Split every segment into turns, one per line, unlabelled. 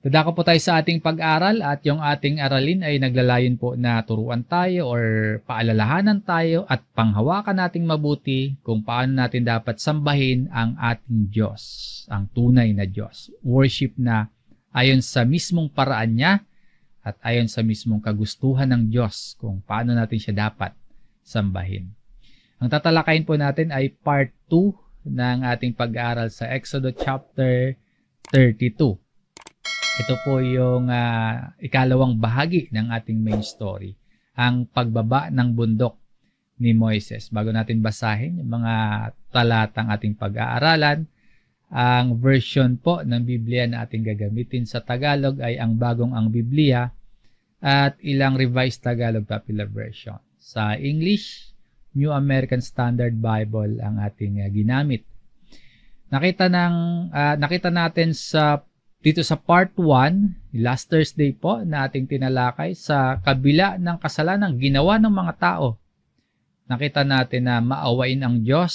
Dadako po tayo sa ating pag-aral at yung ating aralin ay naglalayon po na turuan tayo or paalalahanan tayo at panghawakan nating mabuti kung paano natin dapat sambahin ang ating Diyos, ang tunay na Diyos. Worship na ayon sa mismong paraan niya at ayon sa mismong kagustuhan ng Diyos kung paano natin siya dapat sambahin. Ang tatalakayin po natin ay part 2 ng ating pag-aaral sa Exodus chapter 32. Ito po yung ikalawang bahagi ng ating main story, ang pagbaba ng bundok ni Moises. Bago natin basahin yung mga talatang ating pag-aaralan, ang version po ng Biblia na ating gagamitin sa Tagalog ay ang Bagong ang Biblia at ilang Revised Tagalog Popular Version. Sa English, New American Standard Bible ang ating ginamit. Nakita natin dito sa part 1, last Thursday po na ating tinalakay, sa kabila ng kasalanang ginawa ng mga tao. Nakita natin na maawain ang Diyos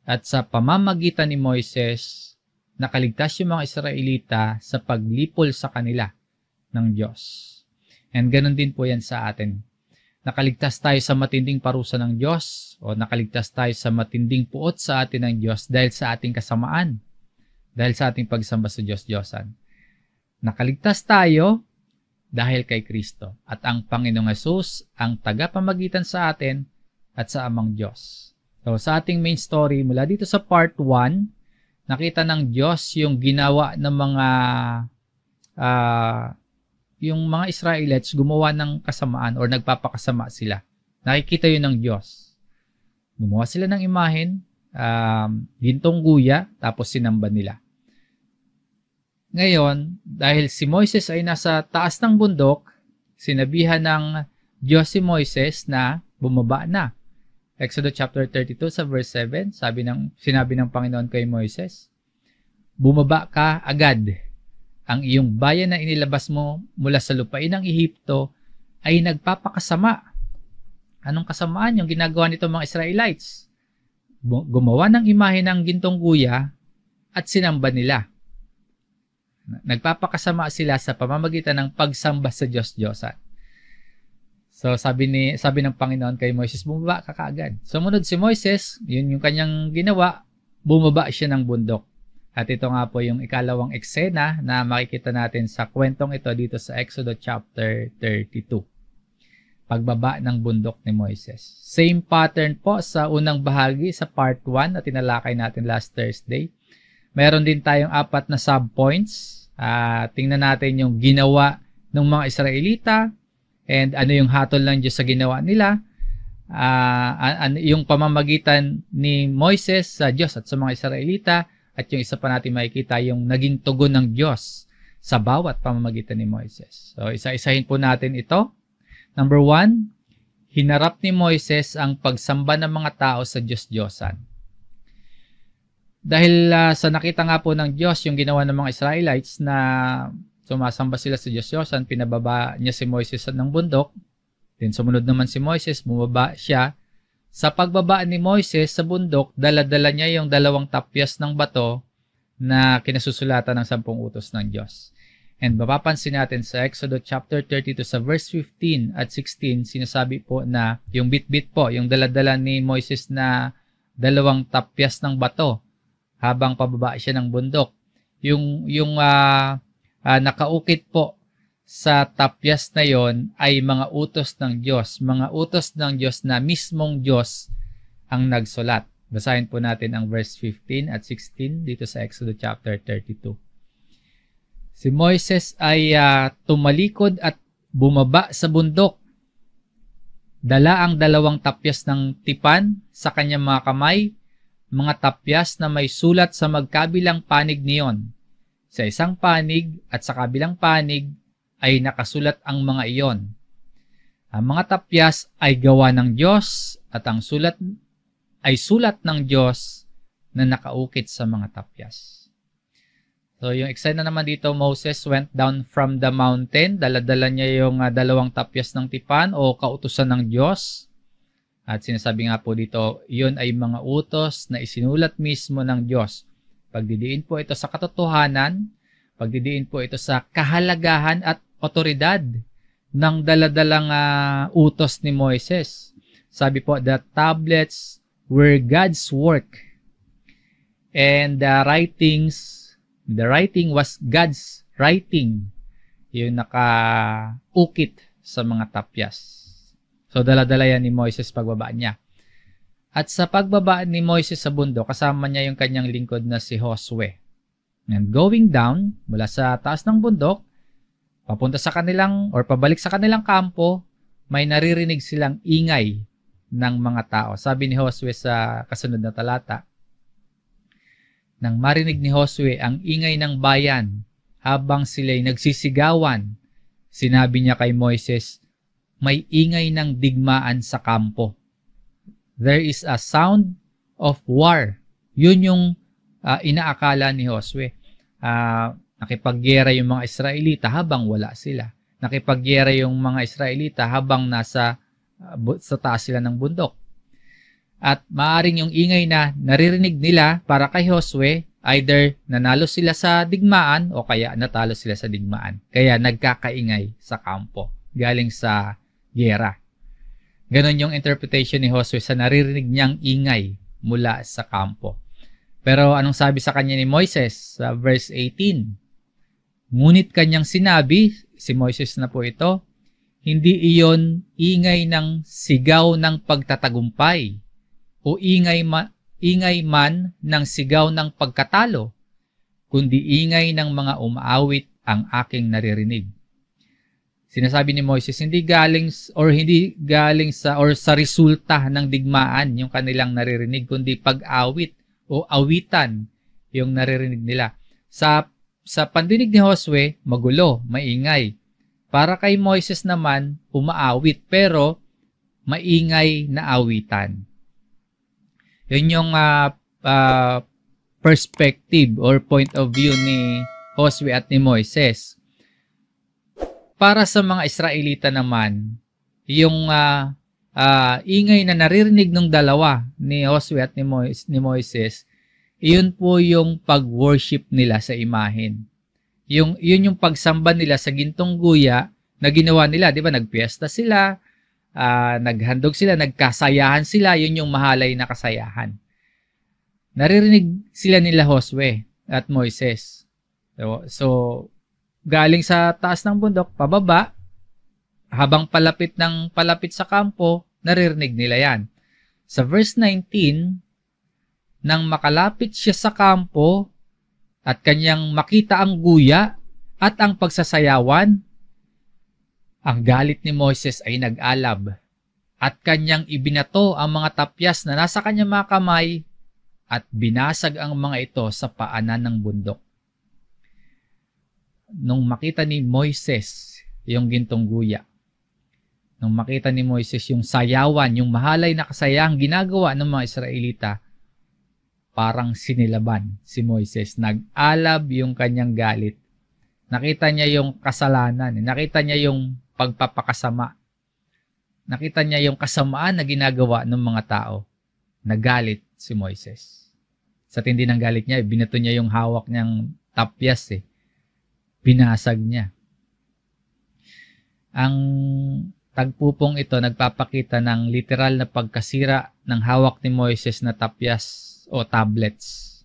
at sa pamamagitan ni Moises, nakaligtas yung mga Israelita sa paglipol sa kanila ng Diyos. And ganun din po yan sa atin. Nakaligtas tayo sa matinding parusa ng Diyos o nakaligtas tayo sa matinding puot sa atin ng Diyos dahil sa ating kasamaan. Dahil sa ating pagsamba sa Diyos-Diyosan. Nakaligtas tayo dahil kay Kristo. At ang Panginoong Hesus ang tagapamagitan sa atin at sa Amang Diyos. So sa ating main story, mula dito sa part 1, nakita ng Diyos yung ginawa ng mga Israelites gumawa ng kasamaan or nagpapakasama sila. Nakikita yun ng Diyos. Gumawa sila ng imahen, gintong guya, tapos sinamba nila. Ngayon, dahil si Moises ay nasa taas ng bundok, sinabihan ng Diyos si Moises na bumaba na. Exodus chapter 32 sa verse 7, sinabi ng Panginoon kay Moises, bumaba ka agad. Ang iyong bayan na inilabas mo mula sa lupain ng Ehipto ay nagpapakasama. Anong kasamaan yung ginagawa nito mga Israelites? Gumawa ng imahe ng gintong guya at sinamba nila. Nagpapakasama sila sa pamamagitan ng pagsamba sa Diyos-Diyosan. So sabi ng Panginoon kay Moises, bumaba ka kaagad. Sumunod si Moises, yun yung kanyang ginawa, bumaba siya ng bundok. At ito nga po yung ikalawang eksena na makikita natin sa kwentong ito dito sa Exodus chapter 32. Pagbaba ng bundok ni Moises. Same pattern po sa unang bahagi sa part 1 na tinalakay natin last Thursday. Meron din tayong 4 na subpoints. Tingnan natin yung ginawa ng mga Israelita and ano yung hatol ng Diyos sa ginawa nila. Yung pamamagitan ni Moises sa Diyos at sa mga Israelita. At yung isa pa natin makikita yung naging tugon ng Diyos sa bawat pamamagitan ni Moises. So isa-isahin po natin ito. Number 1, hinarap ni Moises ang pagsamba ng mga tao sa Diyos-Diyosan. Dahil sa nakita nga po ng Diyos yung ginawa ng mga Israelites na sumasamba sila sa Diyos-Diyosan, pinababa niya si Moises ng bundok. Then sumunod naman si Moises, bumaba siya. Sa pagbaba ni Moises sa bundok, dala-dala niya yung 2 tapyas ng bato na kinasusulatan ng 10 utos ng Diyos. And mapapansin natin sa Exodus chapter 32 sa verse 15 at 16, sinasabi po na yung bit-bit po, yung dala-dala ni Moises na 2 tapyas ng bato habang pababa siya ng bundok. Yung nakaukit po sa tapyas na yon ay mga utos ng Diyos. Mga utos ng Diyos na mismong Diyos ang nagsulat. Basahin po natin ang verse 15 at 16 dito sa Exodus chapter 32. Si Moises ay tumalikod at bumaba sa bundok. Dala ang 2 tapyas ng tipan sa kanyang mga kamay, mga tapyas na may sulat sa magkabilang panig niyon. Sa isang panig at sa kabilang panig ay nakasulat ang mga iyon. Ang mga tapyas ay gawa ng Diyos at ang sulat ay sulat ng Diyos na nakaukit sa mga tapyas. So yung eksena naman dito, Moses went down from the mountain. Dala-dala niya yung 2 tapyas ng tipan o kautusan ng Diyos. At sinasabi nga po dito, yun ay mga utos na isinulat mismo ng Diyos. Pagdidiin po ito sa katotohanan, Pagdidiin po ito sa kahalagahan at otoridad ng daladalang utos ni Moises. Sabi po, the tablets were God's work and the writing was God's writing. Yung nakaukit sa mga tapyas. So daladala yan ni Moises pagbaba niya. At sa pagbaba ni Moises sa bundok, kasama niya yung kanyang lingkod na si Josue. And going down, mula sa taas ng bundok, papunta sa kanilang, or pabalik sa kanilang kampo, may naririnig silang ingay ng mga tao. Sabi ni Josue sa kasunod na talata, nang marinig ni Josue ang ingay ng bayan habang sila'y nagsisigawan, sinabi niya kay Moises, may ingay ng digmaan sa kampo. There is a sound of war. Yun yung inaakala ni Josue. Nakipagyera yung mga Israelita habang wala sila. Nakipagyera yung mga Israelita habang nasa sa taas sila ng bundok. At maaring yung ingay na naririnig nila para kay Josue, either nanalo sila sa digmaan o kaya natalo sila sa digmaan. Kaya nagkakaingay sa kampo, galing sa giyera. Ganon yung interpretation ni Josue sa naririnig niyang ingay mula sa kampo. Pero anong sabi sa kanya ni Moises sa verse 18? Ngunit kanyang sinabi, si Moises na po ito, hindi iyon ingay ng sigaw ng pagtatagumpay o ingay man ng sigaw ng pagkatalo, kundi ingay ng mga umaawit ang aking naririnig. Sinasabi ni Moises, hindi galing sa resulta ng digmaan yung kanilang naririnig, kundi pag-awit o awitan yung naririnig nila. Sa pandinig ni Josue, magulo, maingay. Para kay Moises naman, umaawit pero maingay na awitan. Yun yung perspective or point of view ni Josue at ni Moises. Para sa mga Israelita naman, yung ingay na naririnig ng dalawa ni Josue at ni Moises, iyon po yung pag-worship nila sa imahen. Yun yung pagsamba nila sa gintong guya na ginawa nila, di ba? Nagpiesta sila, naghandog sila, nagkasayahan sila, yun yung mahalay na kasayahan. Naririnig sila nila Josue at Moises. So galing sa taas ng bundok, pababa, habang palapit sa kampo, naririnig nila yan. Sa verse 19, nang makalapit siya sa kampo at kanyang makita ang guya at ang pagsasayawan, ang galit ni Moises ay nag-alab at kanyang ibinato ang mga tapyas na nasa kanyang mga kamay at binasag ang mga ito sa paanan ng bundok. Nung makita ni Moises yung gintong guya, nung makita ni Moises yung sayawan, yung mahalay na kasayahang ginagawa ng mga Israelita, parang sinilaban si Moises. Nag-alab yung kanyang galit. Nakita niya yung kasalanan. Nakita niya yung pagpapakasama. Nakita niya yung kasamaan na ginagawa ng mga tao. Nagalit si Moises. Sa tindi ng galit niya, binato niya yung hawak niyang tapyas Binasag niya. Ang tagpupong ito nagpapakita ng literal na pagkasira ng hawak ni Moises na tapyas o tablets.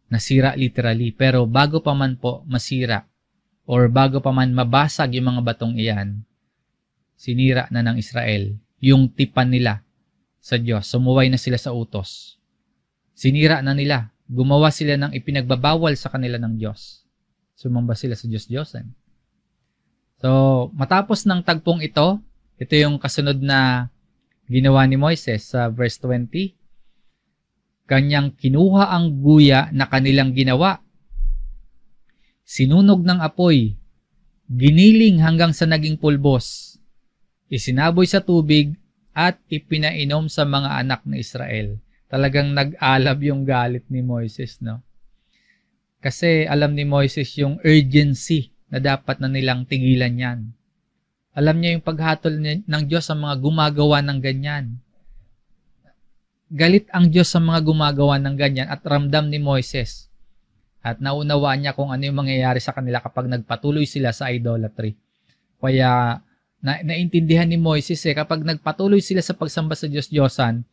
Nasira literally. Pero bago pa man po masira or bago pa man mabasag yung mga batong iyan, sinira na ng Israel yung tipan nila sa Diyos. Sumuway na sila sa utos. Sinira na nila. Gumawa sila ng ipinagbabawal sa kanila ng Diyos. Sumamba sila sa Diyos-Diyosan. So, matapos ng tagpong ito yung kasunod na ginawa ni Moises sa verse 20. Kanyang kinuha ang guya na kanilang ginawa. Sinunog ng apoy. Giniling hanggang sa naging pulbos. Isinaboy sa tubig at ipinainom sa mga anak ng Israel. Talagang nag-alab yung galit ni Moises, no? Kasi alam ni Moises yung urgency na dapat na nilang tigilan yan. Alam niya yung paghatol ng Diyos sa mga gumagawa ng ganyan. Galit ang Diyos sa mga gumagawa ng ganyan at ramdam ni Moises At naunawaan niya kung ano yung mangyayari sa kanila kapag nagpatuloy sila sa idolatry. Kaya naintindihan ni Moises kapag nagpatuloy sila sa pagsamba sa Diyos-Diyosan,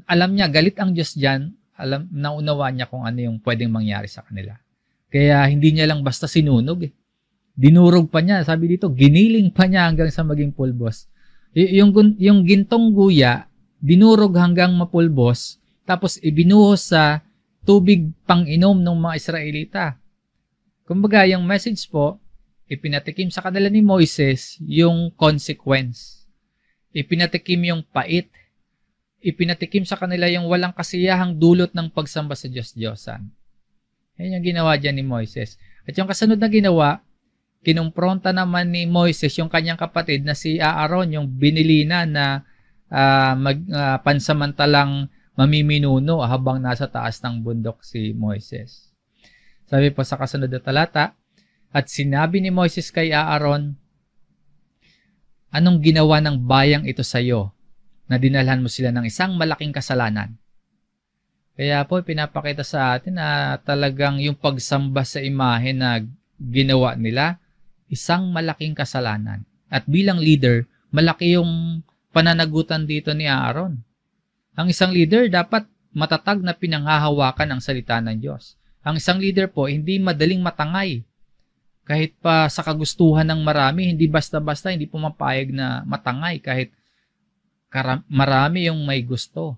alam niya, galit ang Diyos dyan, naunawaan niya kung ano yung pwedeng mangyari sa kanila. Kaya hindi niya lang basta sinunog. Dinurog pa niya, sabi dito, giniling pa niya hanggang sa maging pulbos. Yung gintong guya, dinurog hanggang mapulbos, tapos ibinuhos sa tubig pang-inom ng mga Israelita. Kumbaga, yung message po, ipinatikim sa kanila ni Moises yung consequence. Ipinatikim yung pait. Ipinatikim sa kanila yung walang kasiyahang dulot ng pagsamba sa Diyos-Diyosan. Yan yung ginawa dyan ni Moises. At yung kasunod na ginawa, kinumpronta naman ni Moises yung kanyang kapatid na si Aaron, yung binilina na pansamantalang mamiminuno habang nasa taas ng bundok si Moises. Sabi po sa kasunod na talata, at sinabi ni Moises kay Aaron, anong ginawa ng bayang ito sa iyo na dinalhan mo sila ng isang malaking kasalanan? Kaya po pinapakita sa atin na talagang yung pagsamba sa imahe na ginawa nila, isang malaking kasalanan. At bilang leader, malaki yung pananagutan dito ni Aaron. Ang isang leader dapat matatag na pinanghahawakan ang salita ng Diyos. Ang isang leader po, hindi madaling matangay. Kahit pa sa kagustuhan ng marami, hindi basta-basta, hindi pumapayag na matangay kahit marami yung may gusto.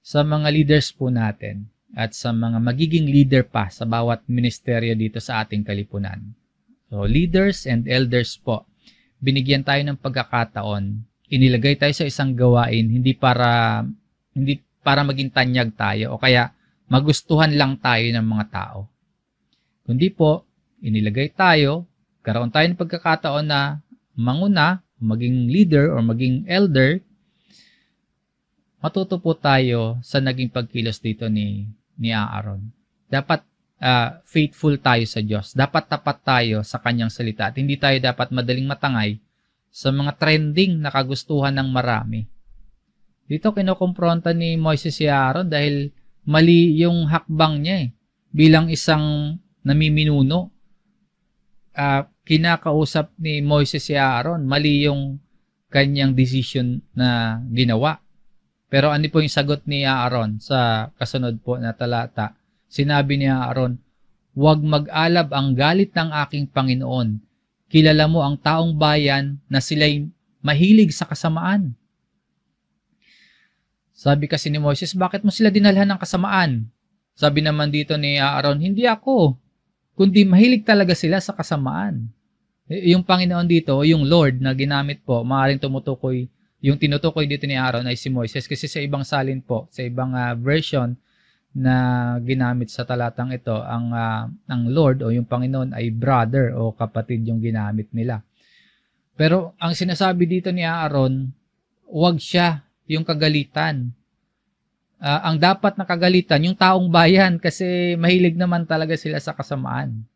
Sa mga leaders po natin at sa mga magiging leader pa sa bawat ministeryo dito sa ating kalipunan. So, leaders and elders po, binigyan tayo ng pagkakataon, inilagay tayo sa isang gawain hindi para maging tanyag tayo o kaya magustuhan lang tayo ng mga tao. Kundi po, inilagay tayo, karoon tayo ng pagkakataon na manguna, maging leader or maging elder, matuto po tayo sa naging pagkilos dito ni Aaron. Dapat faithful tayo sa Diyos. Dapat tapat tayo sa kanyang salita at hindi tayo dapat madaling matangay sa mga trending na kagustuhan ng marami. Dito kinukumpronta ni Moises si Aaron dahil mali yung hakbang niya bilang isang namiminuno. Kinakausap ni Moises si Aaron, mali yung kanyang decision na ginawa. Pero ano po yung sagot ni Aaron sa kasunod po na talata? Sinabi ni Aaron, huwag mag-alab ang galit ng aking Panginoon. Kilala mo ang taong bayan na sila'y mahilig sa kasamaan. Sabi kasi ni Moises, bakit mo sila dinalhan ng kasamaan? Sabi naman dito ni Aaron, hindi ako, kundi mahilig talaga sila sa kasamaan. Yung Panginoon dito, yung Lord na ginamit po, maaaring tumutukoy, yung tinutukoy dito ni Aaron ay si Moises kasi sa ibang salin po, sa ibang version na ginamit sa talatang ito, ang Lord o yung Panginoon ay brother o kapatid yung ginamit nila. Pero ang sinasabi dito ni Aaron, huwag siya yung kagalitan. Ang dapat na kagalitan, yung taong bayan kasi mahilig naman talaga sila sa kasamaan.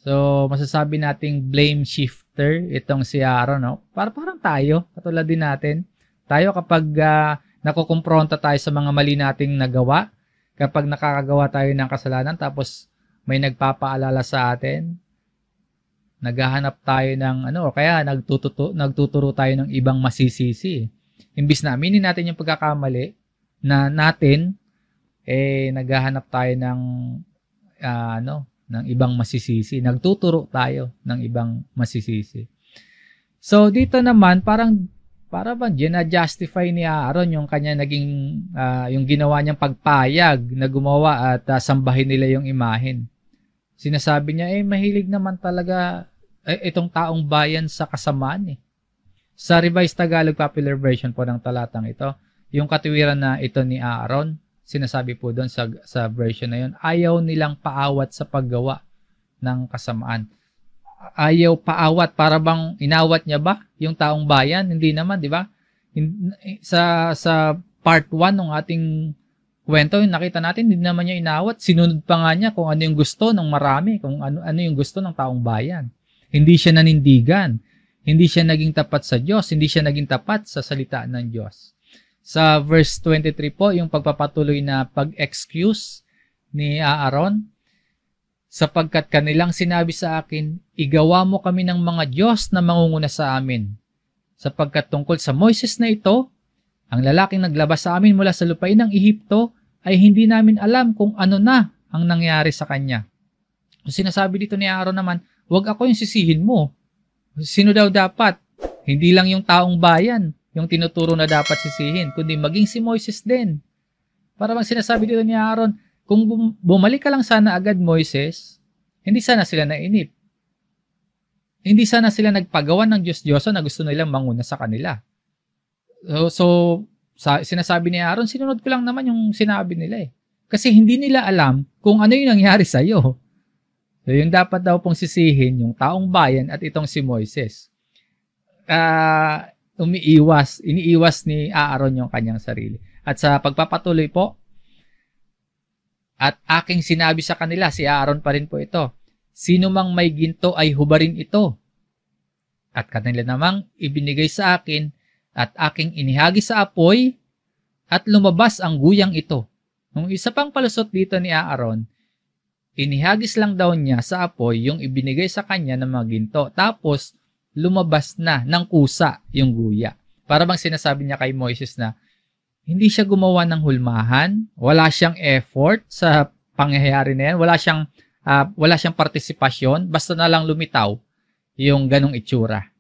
So, masasabi nating blame shifter itong si Aaron. No? Parang tayo, katulad din natin. Tayo kapag nakukumpronta tayo sa mga mali nating nagawa, kapag nakakagawa tayo ng kasalanan tapos may nagpapaalala sa atin, naghahanap tayo ng o kaya nagtuturo tayo ng ibang masisisi. Imbis na aminin natin yung pagkakamali na natin, naghahanap tayo ng ng ibang masisisi. Nagtuturo tayo ng ibang masisisi. So dito naman para bang gina-justify ni Aaron yung kanya naging yung ginawa niyang pagpayag na gumawa at sambahin nila yung imahen. Sinasabi niya mahilig naman talaga itong taong bayan sa kasamaan Sa Revised Tagalog Popular Version po ng talatang ito, yung katuwiran na ito ni Aaron, sinasabi po doon sa version na yun, ayaw nilang paawat sa paggawa ng kasamaan. Ayaw paawat, para bang inawat niya ba yung taong bayan? Hindi naman, di ba? Sa part 1 ng ating kwento, yung nakita natin, hindi naman niya inawat. Sinunod pa nga niya kung ano yung gusto ng marami, kung ano yung gusto ng taong bayan. Hindi siya nanindigan. Hindi siya naging tapat sa Diyos. Hindi siya naging tapat sa salita ng Diyos. Sa verse 23 po, yung pagpapatuloy na pag-excuse ni Aaron, sapagkat kanilang sinabi sa akin, igawa mo kami ng mga Diyos na mangunguna sa amin. Sapagkat tungkol sa Moises na ito, ang lalaking naglabas sa amin mula sa lupain ng Ehipto, ay hindi namin alam kung ano na ang nangyari sa kanya. So, sinasabi dito ni Aaron naman, huwag ako yung sisihin mo. Sino daw dapat? Hindi lang yung taong bayan yung tinuturo na dapat sisihin, kundi maging si Moises din. Para bang sinasabi dito ni Aaron, kung bumalik ka lang sana agad, Moises, hindi sana sila nainip. Hindi sana sila nagpagawa ng Diyos-Diyosan na gusto nilang manguna sa kanila. Sinasabi ni Aaron, sinunod ko lang naman yung sinabi nila eh. Kasi hindi nila alam kung ano yung nangyari sa'yo. So, yung dapat daw pong sisihin, yung taong bayan at itong si Moises. Iniiwas ni Aaron yung kanyang sarili. At sa pagpapatuloy po, at aking sinabi sa kanila, si Aaron pa rin po ito, sino mang may ginto ay hubarin ito. At kanila namang ibinigay sa akin at aking inihagi sa apoy at lumabas ang guyang ito. Nung isa pang palusot dito ni Aaron, inihagis lang daw niya sa apoy yung ibinigay sa kanya ng mga ginto. Tapos, lumabas na ng kusa yung guya. Para bang sinasabi niya kay Moises na, hindi siya gumawa ng hulmahan, wala siyang effort sa pangyayari na yan, wala siyang partisipasyon, basta na lang lumitaw yung ganong itsura.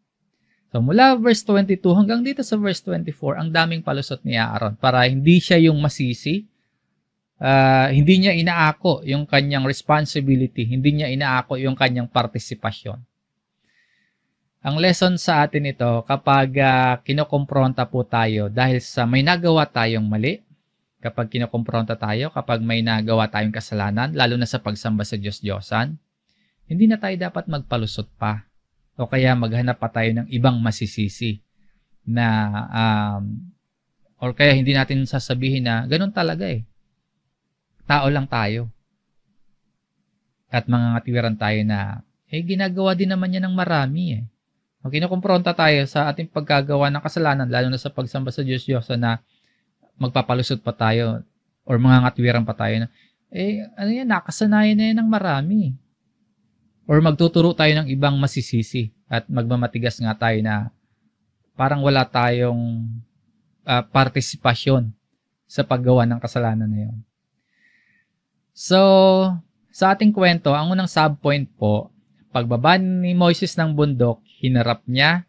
So mula verse 22 hanggang dito sa verse 24, ang daming palusot ni Aaron para hindi siya yung masisi, hindi niya inaako yung kanyang responsibility, hindi niya inaako yung kanyang partisipasyon. Ang lesson sa atin ito, kapag kinokompronta po tayo dahil sa may nagawa tayong mali, kapag kinokompronta tayo, kapag may nagawa tayong kasalanan, lalo na sa pagsamba sa Diyos-Diyosan, hindi na tayo dapat magpalusot pa o kaya maghanap pa tayo ng ibang masisisi na or kaya hindi natin sasabihin na ganun talaga eh. Tao lang tayo. At mga ngatiwiran tayo na ginagawa din naman yan ng marami eh. Pag kinokompronta tayo sa ating pagkagawa ng kasalanan, lalo na sa pagsamba sa Diyos-Diyosan na magpapalusot pa tayo or mga ngatwiran pa tayo na, nakasanayan na yan ng marami. Or magtuturo tayo ng ibang masisisi at magmamatigas nga tayo na parang wala tayong partisipasyon sa paggawa ng kasalanan na yun. So, sa ating kwento, ang unang subpoint po, pagbaba ni Moises ng bundok, hinarap niya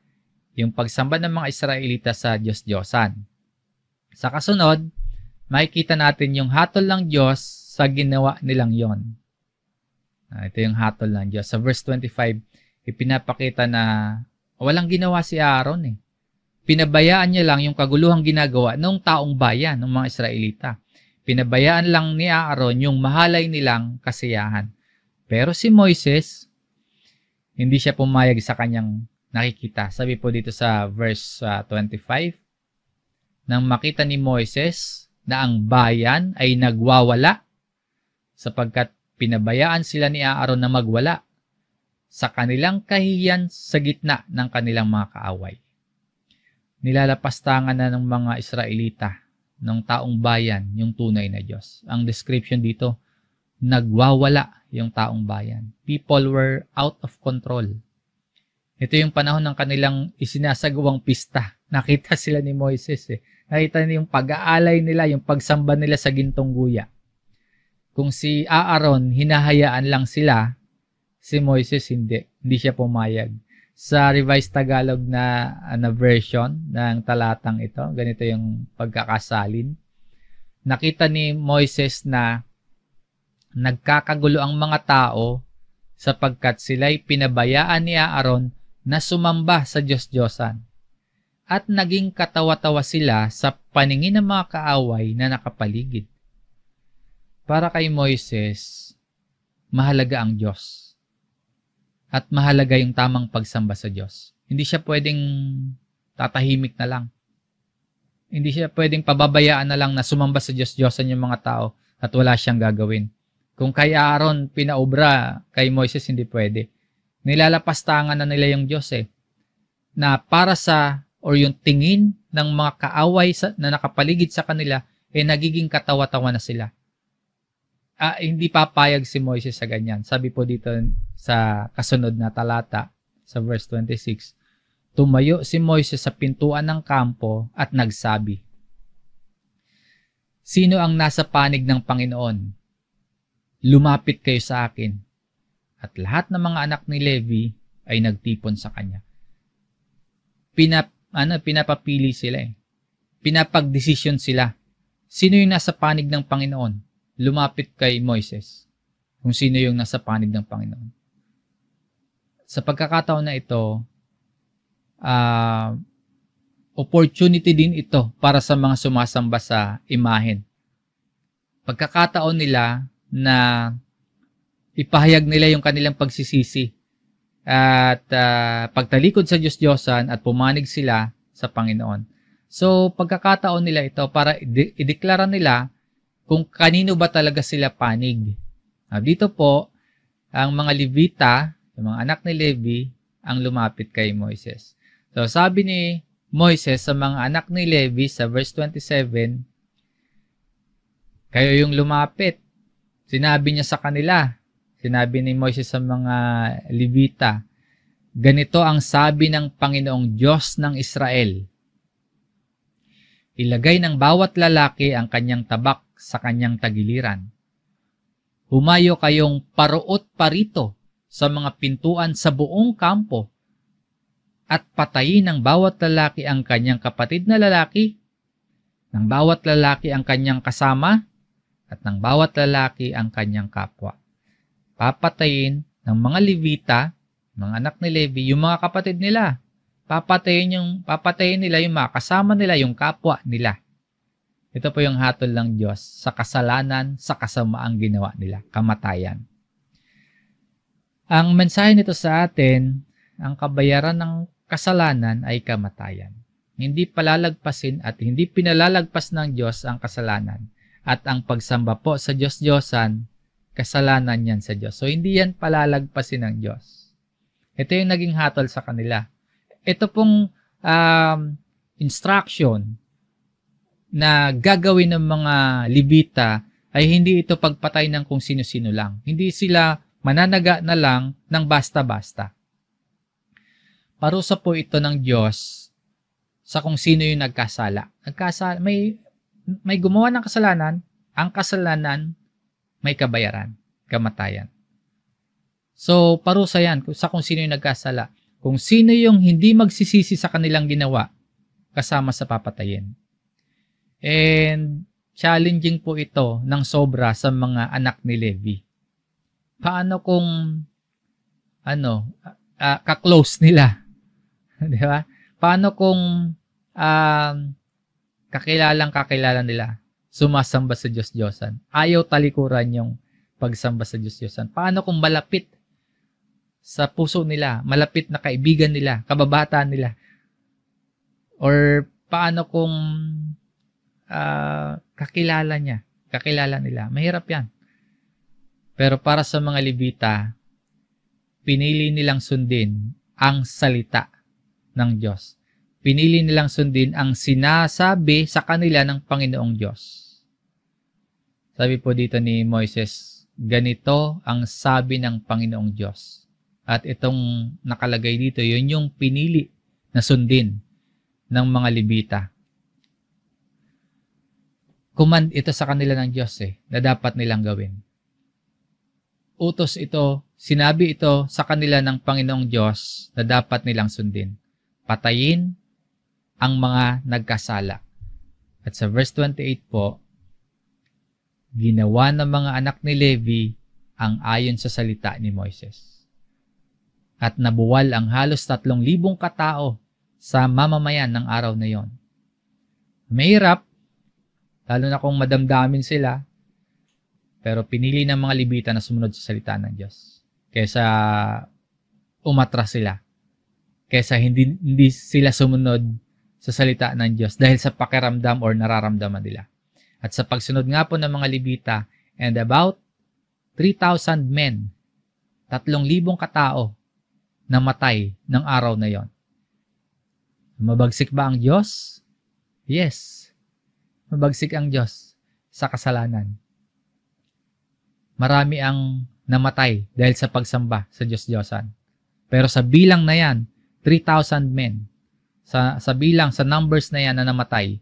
yung pagsamba ng mga Israelita sa Diyos-Diyosan. Sa kasunod, makikita natin yung hatol ng Diyos sa ginawa nilang yon. Ito yung hatol ng Diyos. Sa verse 25, ipinapakita na walang ginawa si Aaron eh. Pinabayaan niya lang yung kaguluhang ginagawa ng taong bayan, ng mga Israelita. Pinabayaan lang ni Aaron yung mahalay nilang kasiyahan. Pero si Moises, hindi siya pumayag sa kanyang nakikita. Sabi po dito sa verse 25, nang makita ni Moises na ang bayan ay nagwawala sapagkat pinabayaan sila ni Aaron na magwala sa kanilang kahihiyan sa gitna ng kanilang mga kaaway. Nilalapastangan na ng mga Israelita, ng taong bayan, yung tunay na Diyos. Ang description dito, nagwawala yung taong bayan. People were out of control. Ito yung panahon ng kanilang isinasagawang pista. Nakita sila ni Moises eh. Nakita niyo yung pag-aalay nila, yung pagsamba nila sa gintong guya. Kung si Aaron, hinahayaan lang sila, si Moises hindi. Hindi siya pumayag. Sa Revised Tagalog na version ng talatang ito, ganito yung pagkakasalin. Nakita ni Moises na nagkakagulo ang mga tao sapagkat sila'y pinabayaan ni Aaron na sumamba sa Diyos-Diyosan. At naging katawa-tawa sila sa paningin ng mga kaaway na nakapaligid. Para kay Moises, mahalaga ang Diyos. At mahalaga yung tamang pagsamba sa Diyos. Hindi siya pwedeng tatahimik na lang. Hindi siya pwedeng pababayaan na lang na sumamba sa Diyos-Diyosan yung mga tao at wala siyang gagawin. Kung kay Aaron pinaobra, kay Moises hindi pwede. Nilalapastangan na nila yung Diyos eh. Na para sa, or yung tingin ng mga kaaway na nakapaligid sa kanila, nagiging katawa-tawa na sila. hindi papayag si Moises sa ganyan. Sabi po dito sa kasunod na talata, sa verse 26, tumayo si Moises sa pintuan ng kampo at nagsabi, sino ang nasa panig ng Panginoon? Lumapit kayo sa akin. At lahat ng mga anak ni Levi ay nagtipon sa kanya. Pinapapili sila eh. Pinapagdesisyon sila. Sino yung nasa panig ng Panginoon? Lumapit kay Moises. Kung sino yung nasa panig ng Panginoon. Sa pagkakataon na ito, opportunity din ito para sa mga sumasamba sa imahen. Pagkakataon nila na ipahayag nila yung kanilang pagsisisi at pagtalikod sa Diyos-Diyosan at pumanig sila sa Panginoon. So, pagkakataon nila ito para ideklara nila kung kanino ba talaga sila panig. Dito po, ang mga Levita, yung mga anak ni Levi, ang lumapit kay Moises. So, sabi ni Moises sa mga anak ni Levi sa verse 27, kayo yung lumapit. Sinabi niya sa kanila, sinabi ni Moises sa mga Levita, ganito ang sabi ng Panginoong Diyos ng Israel. Ilagay ng bawat lalaki ang kanyang tabak sa kanyang tagiliran. Humayo kayong paruot parito sa mga pintuan sa buong kampo at patayin ng bawat lalaki ang kanyang kapatid na lalaki, ng bawat lalaki ang kanyang kasama, at ng bawat lalaki ang kanyang kapwa. Papatayin ng mga Levita, mga anak ni Levi, yung mga kapatid nila. Papatayin nila yung mga kasama nila, yung kapwa nila. Ito po yung hatol ng Diyos sa kasalanan, sa kasamaang ginawa nila, kamatayan. Ang mensahe nito sa atin, ang kabayaran ng kasalanan ay kamatayan. Hindi palalagpasin at hindi pinalalagpas ng Diyos ang kasalanan. At ang pagsamba po sa Diyos-Diyosan, kasalanan yan sa Diyos. So, hindi yan palalagpasin ng Diyos. Ito yung naging hatol sa kanila. Ito pong instruction na gagawin ng mga Levita ay hindi ito pagpatay ng kung sino-sino lang. Hindi sila mananaga na lang ng basta-basta. Parusa po ito ng Diyos sa kung sino yung nagkasala. May gumawa ng kasalanan, ang kasalanan may kabayaran, kamatayan. So, parusa yan sa kung sino yung nagkasala. Kung sino yung hindi magsisisi sa kanilang ginawa, kasama sa papatayin. And challenging po ito ng sobra sa mga anak ni Levi. Paano kung ka-close nila? Di ba? Paano kung kakilala nila sumasamba sa Diyos-Diyosan? Ayaw talikuran yung pagsamba sa Diyos-Diyosan. Paano kung malapit sa puso nila, malapit na kaibigan nila, kababataan nila? Or paano kung kakilala nila? Mahirap yan. Pero para sa mga Levita, pinili nilang sundin ang salita ng Diyos. Pinili nilang sundin ang sinasabi sa kanila ng Panginoong Diyos. Sabi po dito ni Moises, ganito ang sabi ng Panginoong Diyos. At itong nakalagay dito, yun yung pinili na sundin ng mga Levita. Command ito sa kanila ng Diyos na dapat nilang gawin. Utos ito, sinabi ito sa kanila ng Panginoong Diyos na dapat nilang sundin. Patayin ang mga nagkasala. At sa verse 28 po, ginawa ng mga anak ni Levi ang ayon sa salita ni Moises. At nabuwal ang halos 3,000 katao sa mamamayan ng araw na yon. Mahirap, lalo na kung madamdamin sila, pero pinili ng mga Levita na sumunod sa salita ng Diyos. Kaysa umatras sila. Kaysa hindi sila sumunod sa salita ng Diyos dahil sa pakiramdam or nararamdaman nila. At sa pagsunod nga po ng mga Levita, and about 3,000 men, 3,000 katao, namatay ng araw na yon. Mabagsik ba ang Diyos? Yes. Mabagsik ang Diyos sa kasalanan. marami ang namatay dahil sa pagsamba sa Diyos-Diyosan. Pero sa bilang na yan, 3,000 men, sa bilang, sa numbers na yan na namatay,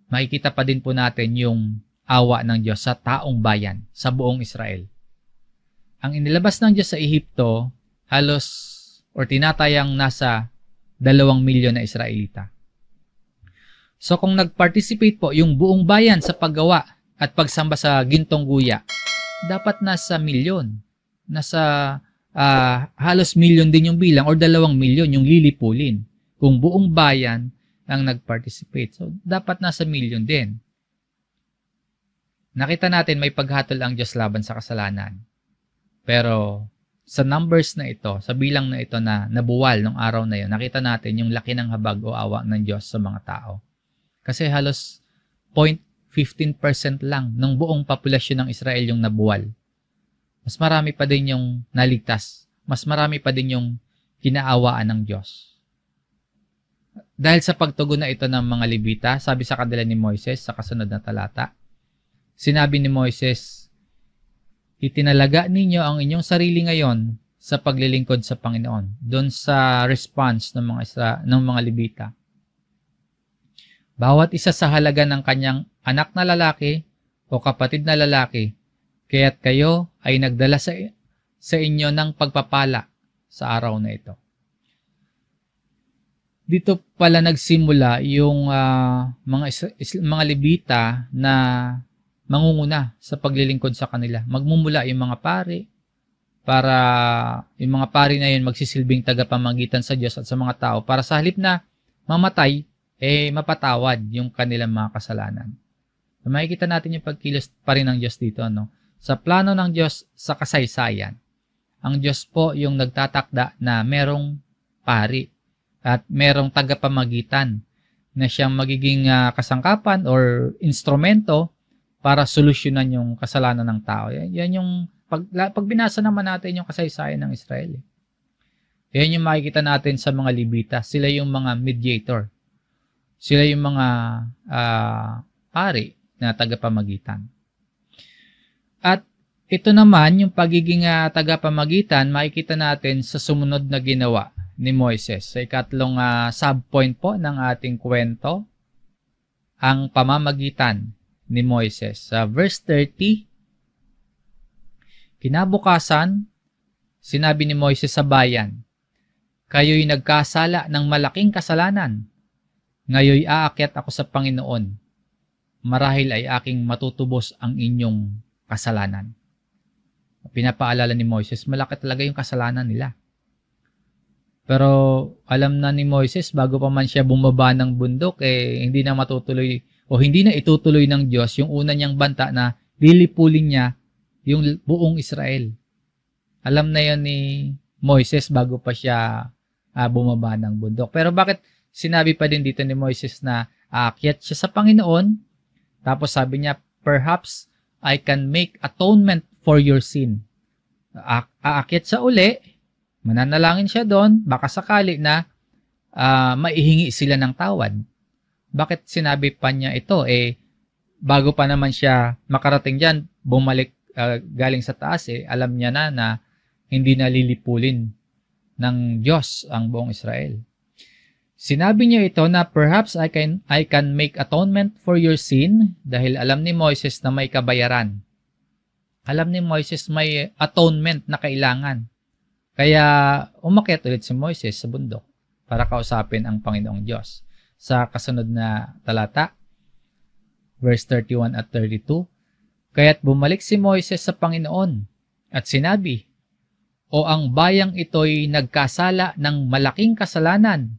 makikita pa din po natin yung awa ng Diyos sa taong bayan, sa buong Israel. Ang inilabas ng Diyos sa Ehipto, halos or tinatayang nasa 2 milyon na Israelita. So kung nag-participate po yung buong bayan sa paggawa at pagsamba sa gintong guya, dapat nasa milyon. Nasa halos milyon din yung bilang or 2 milyon yung lilipulin. Kung buong bayan ang nag-participate. So dapat nasa milyon din. Nakita natin may paghatol ang Diyos laban sa kasalanan. Pero sa numbers na ito, sa bilang na ito na nabuwal nung araw na yun, nakita natin yung laki ng habag o awa ng Diyos sa mga tao. Kasi halos 0.15% lang ng buong populasyon ng Israel yung nabuwal. Mas marami pa din yung naligtas. Mas marami pa din yung kinaawaan ng Diyos. Dahil sa pagtugon na ito ng mga Levita, sabi sa kanila ni Moises sa kasunod na talata, sinabi ni Moises, itinalaga ninyo ang inyong sarili ngayon sa paglilingkod sa Panginoon. Doon sa response ng mga Levita. Bawat isa sa halaga ng kanyang anak na lalaki o kapatid na lalaki, kaya't kayo ay nagdala sa inyo ng pagpapala sa araw na ito. Dito pala nagsimula yung mga Levita na mangunguna sa paglilingkod sa kanila. Magmumula yung mga pari para yung mga pari na yun magsisilbing tagapamagitan sa Diyos at sa mga tao para sa halip na mamatay, mapatawad yung kanilang mga kasalanan. So, makikita natin yung pagkilos pa rin ng Diyos dito. No? Sa plano ng Diyos sa kasaysayan, ang Diyos po yung nagtatakda na merong pari at merong tagapamagitan na siyang magiging kasangkapan or instrumento para solusyonan yung kasalanan ng tao. Yan yung, pag binasa naman natin yung kasaysayan ng Israel. Yan yung makikita natin sa mga Levita. Sila yung mga mediator. Sila yung mga pari na tagapamagitan. At ito naman, yung pagiging tagapamagitan, makikita natin sa sumunod na ginawa ni Moises. Sa ikatlong subpoint po ng ating kwento, ang pamamagitan ni Moises. Sa verse 30, kinabukasan, sinabi ni Moises sa bayan, kayo'y nagkasala ng malaking kasalanan. Ngayoy aakyat ako sa Panginoon. Marahil ay aking matutubos ang inyong kasalanan. Pinapaalala ni Moises, malaki talaga yung kasalanan nila. Pero alam na ni Moises, bago pa man siya bumaba ng bundok, hindi na matutuloy o hindi na itutuloy ng Diyos yung una niyang banta na lilipulin niya yung buong Israel. Alam na yon ni Moises bago pa siya bumaba ng bundok. Pero bakit sinabi pa din dito ni Moises na aakyat siya sa Panginoon? Tapos sabi niya, perhaps I can make atonement for your sin. Aakyat sa uli, mananalangin siya doon, baka sakali na maihingi sila ng tawad. Bakit sinabi pa niya ito? Bago pa naman siya makarating dyan, bumalik galing sa taas, alam niya na hindi na lilipulin ng Diyos ang buong Israel. Sinabi niya ito na perhaps I can make atonement for your sin dahil alam ni Moises na may kabayaran. Alam ni Moises may atonement na kailangan. Kaya umakyat ulit si Moises sa bundok para kausapin ang Panginoong Diyos. Sa kasunod na talata, verse 31 at 32, kaya't bumalik si Moises sa Panginoon at sinabi, o ang bayang ito'y nagkasala ng malaking kasalanan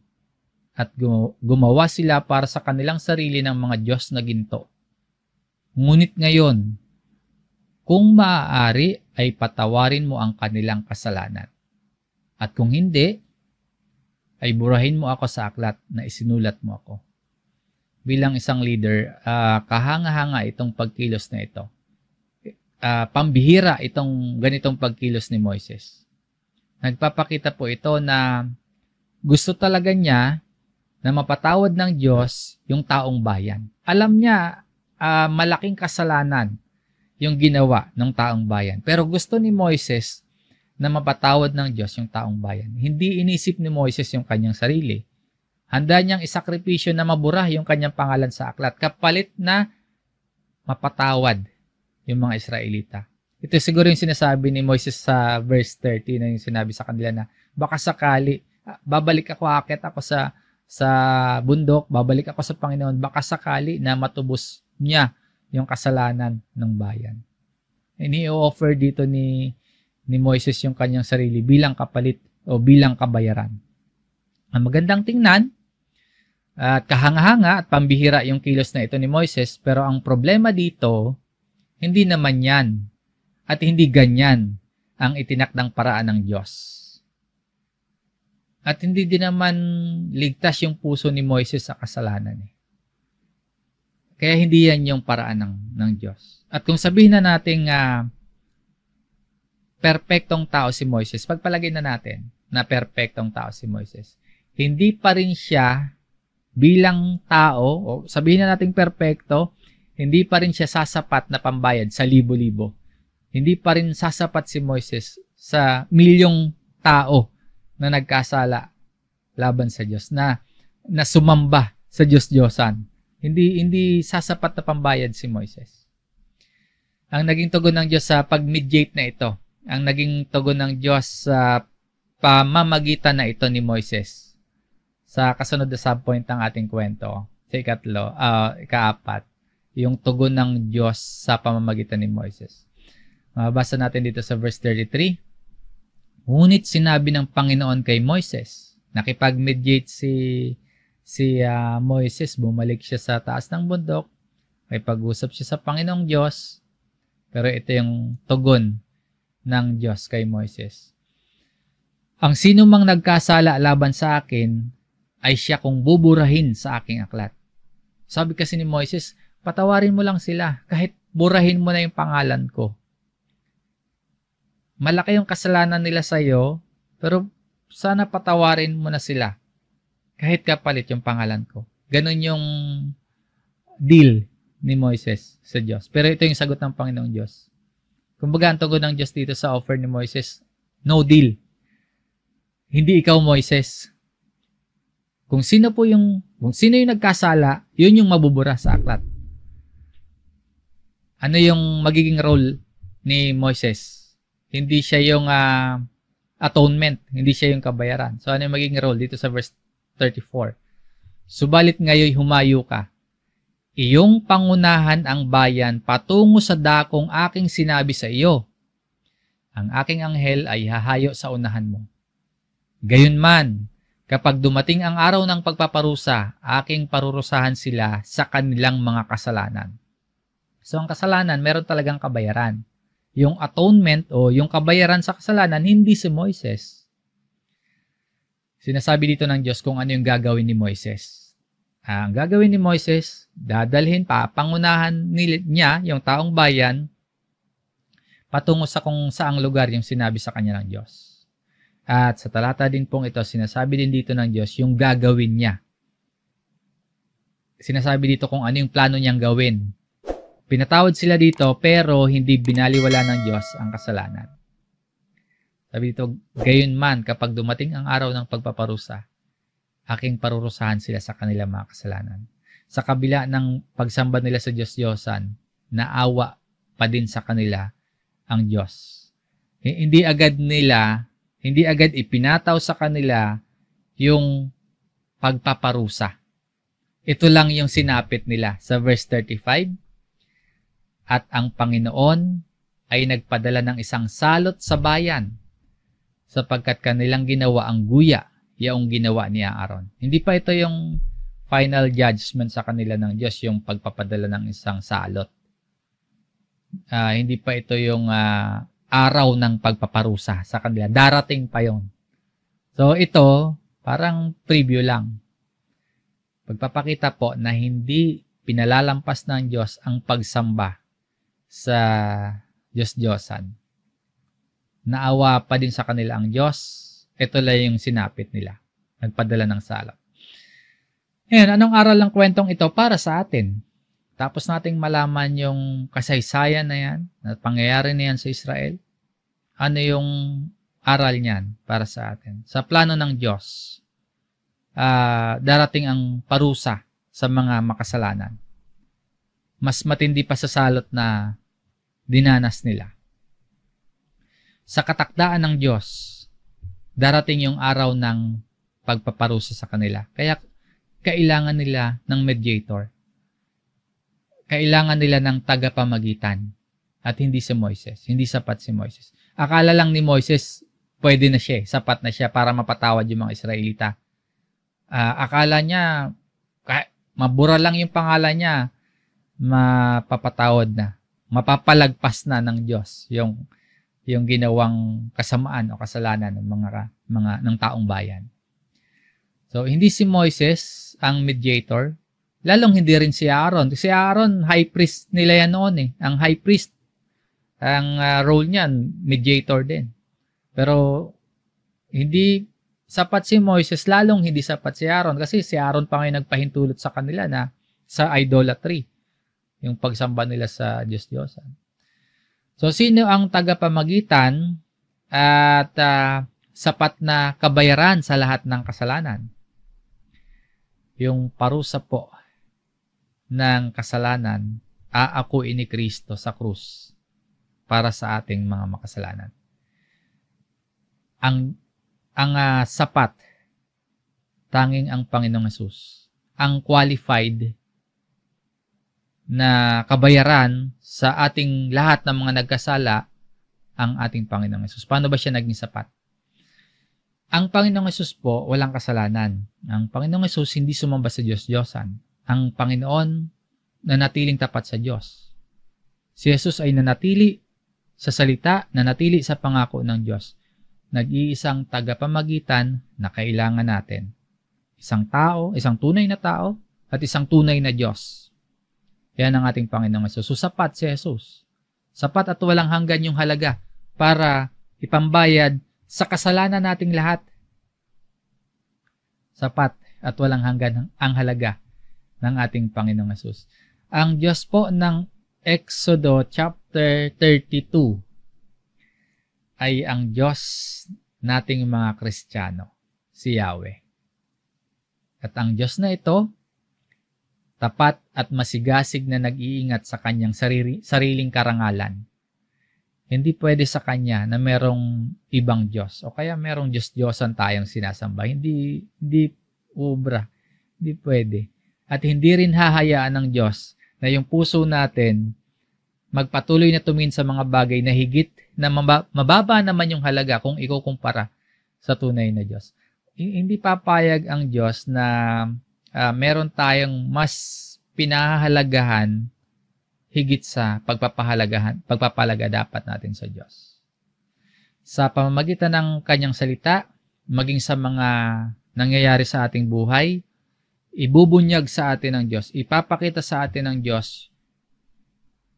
at gumawa sila para sa kanilang sarili ng mga Diyos na ginto. Ngunit ngayon, kung maaari ay patawarin mo ang kanilang kasalanan. At kung hindi, ay burahin mo ako sa aklat na isinulat mo ako. Bilang isang leader, kahanga-hanga itong pagkilos na ito. Pambihira itong ganitong pagkilos ni Moises. Nagpapakita po ito na gusto talaga niya na mapatawad ng Diyos yung taong bayan. Alam niya, malaking kasalanan yung ginawa ng taong bayan. Pero gusto ni Moises na mapatawad ng Diyos yung taong bayan. Hindi inisip ni Moises yung kanyang sarili. Handa niyang isakripisyo na mabura yung kanyang pangalan sa aklat, kapalit na mapatawad yung mga Israelita. Ito siguro yung sinasabi ni Moises sa verse 30 na yung sinabi sa kanila na baka sakali, babalik ako, akit ako sa bundok, babalik ako sa Panginoon, baka sakali na matubos niya yung kasalanan ng bayan. Ini-offer dito ni Moises yung kanyang sarili bilang kapalit o bilang kabayaran. Ang magandang tingnan at kahanga-hanga at pambihira yung kilos na ito ni Moises, pero ang problema dito, hindi naman yan at hindi ganyan ang itinakdang paraan ng Diyos. At hindi din naman ligtas yung puso ni Moises sa kasalanan. Kaya hindi yan yung paraan ng Diyos. At kung sabihin na natin perpektong tao si Moises, pagpalagay na natin na perpektong tao si Moises, hindi pa rin siya bilang tao, o sabihin na natin perpekto, hindi pa rin siya sasapat na pambayad sa libo-libo. Hindi pa rin sasapat si Moises sa milyong tao na nagkasala laban sa Diyos, na sumamba sa Diyos-Diyosan. Hindi sasapat na pambayad si Moises. Ang naging tugon ng Diyos sa pag-mediate na ito, ang naging tugon ng Diyos sa pamamagitan na ito ni Moises, sa kasunod na subpoint ng ating kwento, sa ikaapat, yung tugon ng Diyos sa pamamagitan ni Moises. Mabasa natin dito sa verse 33. Ngunit sinabi ng Panginoon kay Moises, nakipag-mediate si Moises, bumalik siya sa taas ng bundok, may pag-usap siya sa Panginoong Diyos, pero ito yung tugon ng Diyos kay Moises. Ang sino mang nagkasala laban sa akin, ay siya kung buburahin sa aking aklat. Sabi kasi ni Moises, patawarin mo lang sila, kahit burahin mo na yung pangalan ko. Malaki yung kasalanan nila sa iyo, pero sana patawarin mo na sila, kahit kapalit yung pangalan ko. Ganon yung deal ni Moises sa Diyos. Pero ito yung sagot ng Panginoong Diyos. Kumbaga, ang tugon ng Diyos dito sa offer ni Moises, no deal. Hindi ikaw, Moises. Kung sino yung nagkasala, yun yung mabubura sa aklat. Ano yung magiging role ni Moises? Hindi siya yung atonement, hindi siya yung kabayaran. So ano yung magiging role dito sa verse 34? Subalit ngayon humayo ka. Iyong pangunahan ang bayan patungo sa dakong aking sinabi sa iyo. Ang aking anghel ay hahayo sa unahan mo. Gayunman, kapag dumating ang araw ng pagpaparusa, aking parurusahan sila sa kanilang mga kasalanan. So ang kasalanan, meron talagang kabayaran. Yung atonement o yung kabayaran sa kasalanan, hindi si Moises. Sinasabi dito ng Diyos kung ano yung gagawin ni Moises. Ang gagawin ni Moises, dadalhin pa, pangunahan niya yung taong bayan patungo sa kung saang lugar yung sinabi sa kanya ng Diyos. At sa talata din pong ito, sinasabi din dito ng Diyos yung gagawin niya. Sinasabi dito kung ano yung plano niyang gawin. Pinatawad sila dito pero hindi binaliwala ng Diyos ang kasalanan. Sabi dito, gayunman kapag dumating ang araw ng pagpaparusa, aking parurusahan sila sa kanilang mga kasalanan. Sa kabila ng pagsamba nila sa Diyos-Diyosan, naawa pa din sa kanila ang Diyos. Hindi agad ipinataw sa kanila yung pagpaparusa. Ito lang yung sinapit nila sa verse 35. At ang Panginoon ay nagpadala ng isang salot sa bayan sapagkat kanilang ginawa ang guya, yaong ginawa ni Aaron. Hindi pa ito yung final judgment sa kanila ng Diyos, yung pagpapadala ng isang salot. Hindi pa ito yung araw ng pagpaparusa sa kanila. Darating pa yon. So ito, parang preview lang. Pagpapakita po na hindi pinalalampas ng Diyos ang pagsamba sa Diyos-Diyosan. Naawa pa din sa kanila ang Diyos. Ito lang yung sinapit nila. Nagpadala ng salot. Ngayon, anong aral ng kwentong ito para sa atin? Tapos nating malaman yung kasaysayan na yan, na pangyayari na yan sa Israel. Ano yung aral niyan para sa atin? Sa plano ng Diyos, darating ang parusa sa mga makasalanan. Mas matindi pa sa salot na dinanas nila. Sa katakdaan ng Diyos, darating yung araw ng pagpaparusa sa kanila. Kaya kailangan nila ng mediator. Kailangan nila ng tagapamagitan. At hindi si Moises. Hindi sapat si Moises. Akala lang ni Moises, pwede na siya. Sapat na siya para mapatawad yung mga Israelita. Akala niya, mabura lang yung pangalan niya, mapapatawad na. Mapapalagpas na ng Diyos yung ginawang kasamaan o kasalanan ng ng taong bayan. So, hindi si Moises ang mediator, lalong hindi rin si Aaron. Si Aaron, high priest nila yan noon eh. Ang high priest, ang role niyan, mediator din. Pero, hindi sapat si Moises, lalong hindi sapat si Aaron. Kasi si Aaron pa ngayon nagpahintulot sa kanila na sa idolatry, yung pagsamba nila sa Diyos-Diyosan. So, sino ang tagapamagitan at sapat na kabayaran sa lahat ng kasalanan? Yung parusa po ng kasalanan, aakuin ni Kristo sa krus para sa ating mga makasalanan. Ang sapat, tanging ang Panginoong Hesus. Ang qualified na kabayaran sa ating lahat ng mga nagkasala, ang ating Panginoong Hesus. Paano ba siya naging sapat? Ang Panginoong Hesus po, walang kasalanan. Ang Panginoong Hesus hindi sumamba sa Diyos-Diyosan. Ang Panginoon nanatiling tapat sa Diyos. Si Hesus ay nanatili sa salita, nanatili sa pangako ng Diyos. Nag-iisang tagapamagitan na kailangan natin. Isang tao, isang tunay na tao, at isang tunay na Diyos. Yan ang ating Panginoong Hesus. So, sapat si Hesus. Sapat at walang hanggan yung halaga para ipambayad sa kasalanan nating lahat. Sapat at walang hanggan ang halaga ng ating Panginoong Hesus. Ang Diyos po ng Exodo chapter 32 ay ang Diyos nating mga Kristiyano, si Yahweh. At ang Diyos na ito, tapat at masigasig na nag-iingat sa kanyang sariling karangalan. Hindi pwede sa kanya na merong ibang Diyos o kaya merong Diyos-Diyosan tayong sinasamba. Hindi ubra. Hindi pwede. At hindi rin hahayaan ng Diyos na yung puso natin magpatuloy na tumingin sa mga bagay na higit na mababa naman yung halaga kung ikukumpara sa tunay na Diyos. Hindi papayag ang Diyos na meron tayong mas pinahahalagahan higit sa pagpapalaga dapat natin sa Diyos. Sa pamamagitan ng kanyang salita, maging sa mga nangyayari sa ating buhay, ibubunyag sa atin ng Diyos, ipapakita sa atin ng Diyos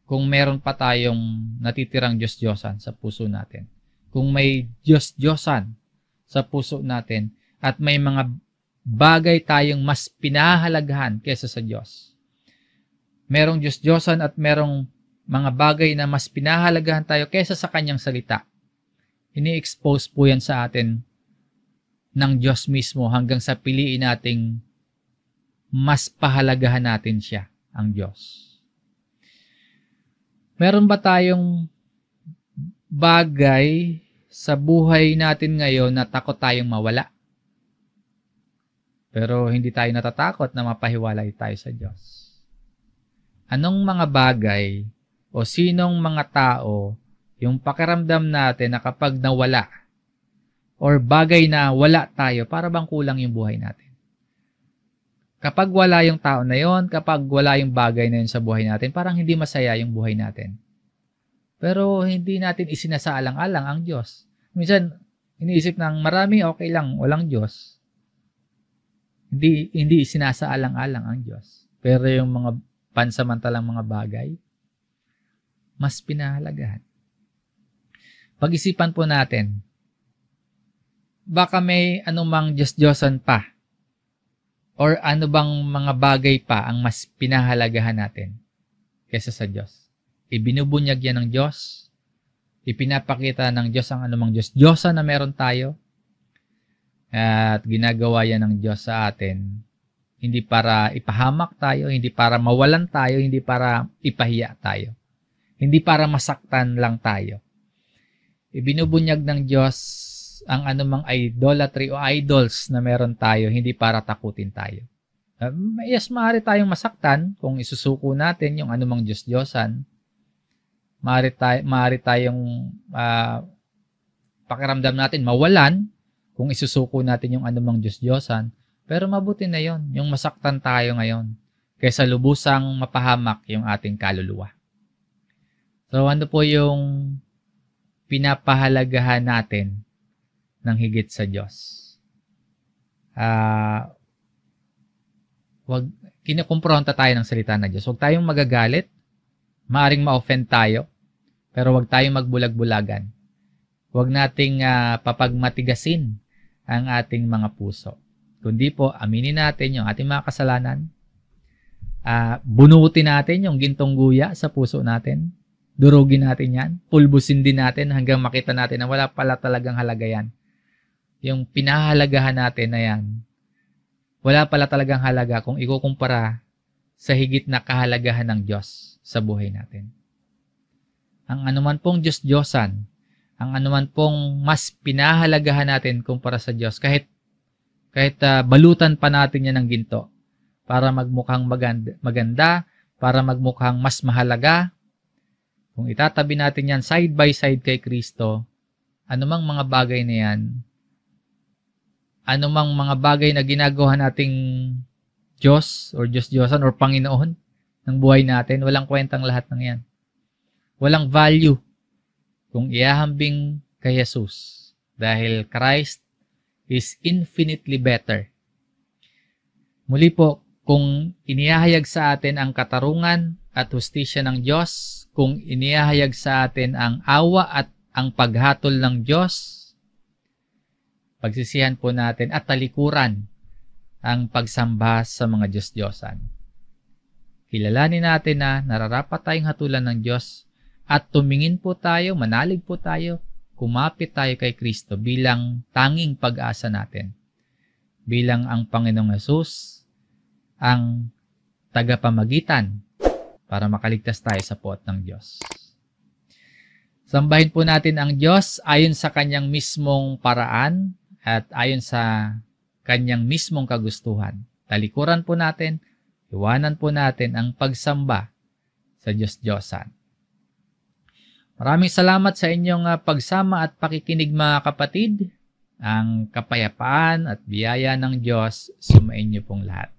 kung meron pa tayong natitirang Diyos-Diyosan sa puso natin. Kung may Diyos-Diyosan sa puso natin at may mga bagay tayong mas pinahahalagahan kaysa sa Diyos. Merong Diyos-Diyosan at merong mga bagay na mas pinahalagahan tayo kaysa sa kanyang salita. Ini-expose po yan sa atin ng Diyos mismo hanggang sa piliin nating mas pahalagahan natin siya, ang Diyos. Meron ba tayong bagay sa buhay natin ngayon na takot tayong mawala? Pero hindi tayo natatakot na mapahiwalay tayo sa Diyos. Anong mga bagay o sinong mga tao yung pakiramdam natin na kapag nawala or bagay na wala tayo, para bang kulang yung buhay natin? Kapag wala yung tao na yon, kapag wala yung bagay na yun sa buhay natin, parang hindi masaya yung buhay natin. Pero hindi natin isinasaalang-alang ang Diyos. Minsan, iniisip ng marami, okay lang, walang Diyos. Hindi isinasaalang-alang ang Diyos. Pero yung mga pansamantalang mga bagay, mas pinahalagahan. Pag-isipan po natin, baka may anumang Diyos-Diyosan pa or ano bang mga bagay pa ang mas pinahalagahan natin kaysa sa Diyos. Ibinubunyag yan ng Diyos. Ipinapakita ng Diyos ang anumang Diyos-Diyosa na meron tayo. At ginagawa yan ng Diyos sa atin. Hindi para ipahamak tayo, hindi para mawalan tayo, hindi para ipahiya tayo. Hindi para masaktan lang tayo. Ibinubunyag ng Diyos ang anumang idolatry o idols na meron tayo, hindi para takutin tayo. Yes, maaari tayong masaktan kung isusuko natin yung anumang Diyos-Diyosan. Maaari tayong pakiramdam natin mawalan kung isusuko natin yung anumang Diyos-Diyosan. Pero mabuti na yon, yung masaktan tayo ngayon, kaysa lubusang mapahamak yung ating kaluluwa. So ano po yung pinapahalagahan natin ng higit sa Diyos? Kinukumpronta tayo ng salita ng Diyos. Huwag tayong magagalit. Maaring ma-offend tayo. Pero huwag tayong magbulag-bulagan. Huwag nating papagmatigasin ang ating mga puso. Kundi po, aminin natin yung ating mga kasalanan. Bunutin natin yung gintong guya sa puso natin. Durugin natin yan. Pulbusin din natin hanggang makita natin na wala pala talagang halaga yan. Yung pinahalagahan natin na yan, wala pala talagang halaga kung ikukumpara sa higit na kahalagahan ng Diyos sa buhay natin. Ang anuman pong Diyos-Diyosan, ang anuman pong mas pinahalagahan natin kumpara sa Diyos, kahit balutan pa natin yan ng ginto para magmukhang maganda, para magmukhang mas mahalaga, kung itatabi natin yan side by side kay Kristo, anumang mga bagay na yan, anumang mga bagay na ginagawa nating Diyos or Diyos-Diyosan or Panginoon ng buhay natin, walang kwentang lahat ng yan. Walang value kung iahambing kay Jesus dahil Christ is infinitely better. Muli po, kung inihahayag sa atin ang katarungan at hustisya ng Diyos, kung inihahayag sa atin ang awa at ang paghatol ng Diyos, pagsisihan po natin at talikuran ang pagsamba sa mga Diyos-Diyosan. Kilalanin natin na nararapat tayong hatulan ng Diyos at tumingin po tayo, manalig po tayo, kumapit tayo kay Kristo bilang tanging pag-asa natin. Bilang ang Panginoong Hesus, ang tagapamagitan para makaligtas tayo sa puot ng Diyos. Sambahin po natin ang Diyos ayon sa kanyang mismong paraan at ayon sa kanyang mismong kagustuhan. Talikuran po natin, iwanan po natin ang pagsamba sa Diyos-Diyosan. Maraming salamat sa inyong pagsama at pakikinig mga kapatid. Ang kapayapaan at biyaya ng Diyos sumainyo pong lahat.